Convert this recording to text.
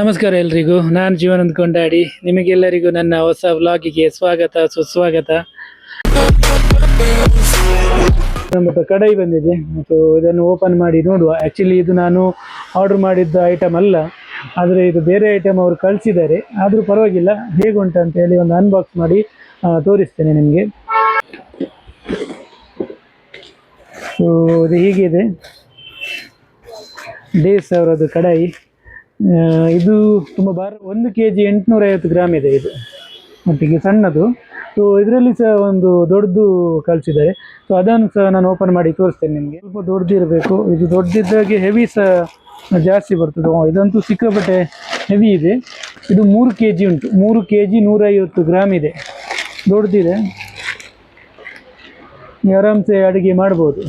ನಮಸ್ಕಾರ ಎಲ್ರಿಗೂ. ನಾನು ಜೀವನಂದ್ ಕೊಂಡಾಡಿ. ನಿಮಗೆಲ್ಲರಿಗೂ ನನ್ನ ಹೊಸ ವ್ಲಾಗಿಗೆ ಸ್ವಾಗತ ಸುಸ್ವಾಗತ. ನಮ್ಮ ಕಡಾಯಿ ಬಂದಿದೆ ಮತ್ತು ಇದನ್ನು ಓಪನ್ ಮಾಡಿ ನೋಡುವ. ಆ್ಯಕ್ಚುಲಿ ಇದು ನಾನು ಆರ್ಡ್ರ್ ಮಾಡಿದ್ದ ಐಟಮ್ ಅಲ್ಲ, ಆದರೆ ಇದು ಬೇರೆ ಐಟಮ್ ಅವರು ಕಳಿಸಿದ್ದಾರೆ. ಆದರೂ ಪರವಾಗಿಲ್ಲ, ಹೇಗುಂಟು ಅಂತ ಹೇಳಿ ಒಂದು ಅನ್ಬಾಕ್ಸ್ ಮಾಡಿ ತೋರಿಸ್ತೇನೆ ನಿಮಗೆ. ಸೊ ಇದು ಹೀಗಿದೆ, ಡೇಸ್ ಅವರದ್ದು ಕಡಾಯಿ. ಇದು ತುಂಬ ಭಾರ, 1 kg 850 ಗ್ರಾಮ್ ಇದೆ ಇದು ಒಟ್ಟಿಗೆ, ಸಣ್ಣದು. ಸೊ ಇದರಲ್ಲಿ ಸಹ ಒಂದು ದೊಡ್ಡದು ಕಳಿಸಿದ್ದಾರೆ. ಸೊ ಅದನ್ನು ಸಹ ನಾನು ಓಪನ್ ಮಾಡಿ ತೋರಿಸ್ತೇನೆ ನಿಮಗೆ. ಸ್ವಲ್ಪ ದೊಡ್ಡದಿರಬೇಕು, ಇದು ದೊಡ್ಡದಿದ್ದಾಗೆ ಹೆವಿ ಸಹ ಜಾಸ್ತಿ ಬರ್ತದೆ. ಇದಂತೂ ಸಿಕ್ಕಾಪಟ್ಟೆ ಹೆವಿ ಇದೆ. ಇದು 3 kg ಉಂಟು, 3 kg 150 ಗ್ರಾಮ್ ಇದೆ, ದೊಡ್ಡದಿದೆ. ನೀವು ಆರಾಮ್ಸೆ ಅಡುಗೆ ಮಾಡ್ಬೋದು.